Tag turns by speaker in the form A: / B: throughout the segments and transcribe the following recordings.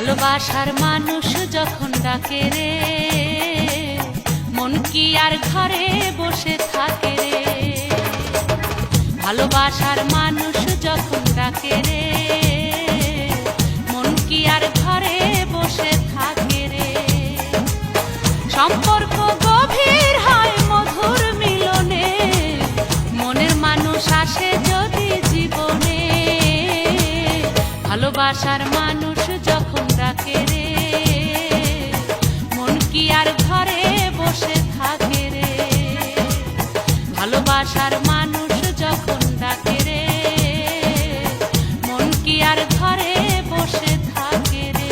A: ভালোবাসার মানুষ যখন ডাকে রে, মন কি আর ঘরে বসে থাকে রে। ভালোবাসার মানুষ যখন ডাকে রে, মন কি আর ঘরে বসে থাকে রে। সম্পর্ক গভীর হয় মধুর মিলনে, মনের মানুষ আসে যদি জীবনে। ভালোবাসার মানুষ যখন ডাকে রে, মন কি আর ঘরে বসে থাকে রে। ভালোবাসার মানুষ যখন ডাকে রে, মন কি আর ঘরে বসে থাকে রে।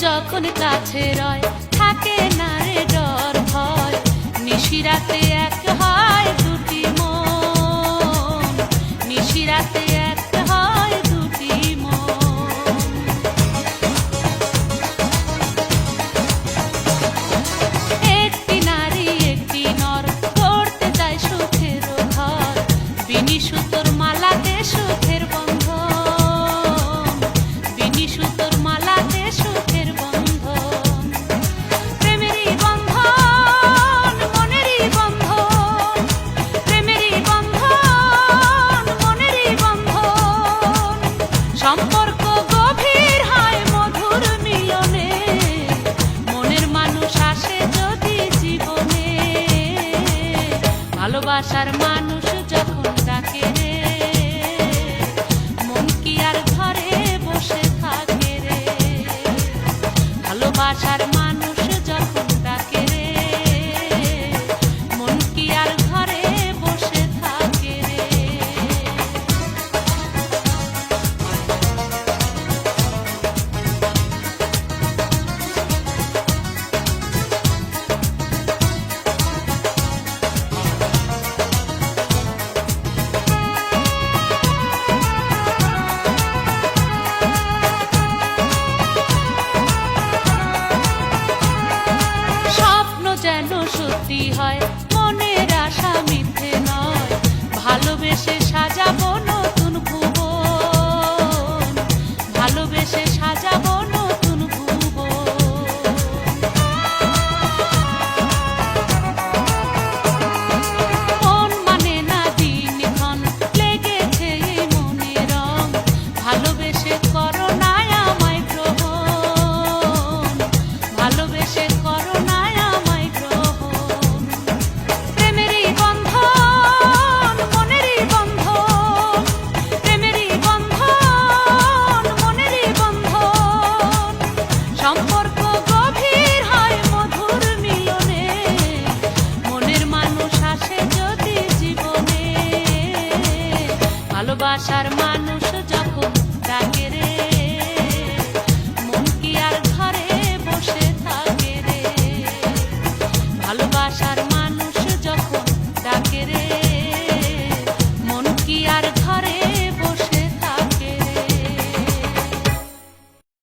A: যখন কাছে রয় থাকে না রে ডর ভয়, নিশিরাতে এক হয় দুটি মন, নিশিরাতে এক হয় দুটি মন। একটি নারী একটি নর করতে যায় সুখের ঘর, বিনি সুতোর মালাতে সুখের বন্ধন, বিনি সুতোর মালাতে সুখের বন্ধন। সম্পর্ক গভীর হয় মধুর মিলনে, মনের মানুষ আসে যদি জীবনে। ভালোবাসার মানুষ যখন ডাকে রে, মন কি আর ঘরে বসে থাকে রে। ভালোবাসার মানুষ যখন ডাকে রে, মন কি আর ঘরে বসে থাকে রে। যেন সত্যি হয় মনের আশা মিথ্যে নয়, ভালোবেসে সাজাবো নতুন ভুবন, ভালোবেসে সাজাবো নতুন ভুবন। মন মানে না দিনক্ষণ লেগেছে এই মনে রং, ভালোবেসে করো না আমায় গ্রহণ, ভালোবেসে করো না সম্পর্ক গভীর হয় মধুর মিলনে, মনের মানুষ আসে যদি জীবনে। ভালোবাসার মানুষ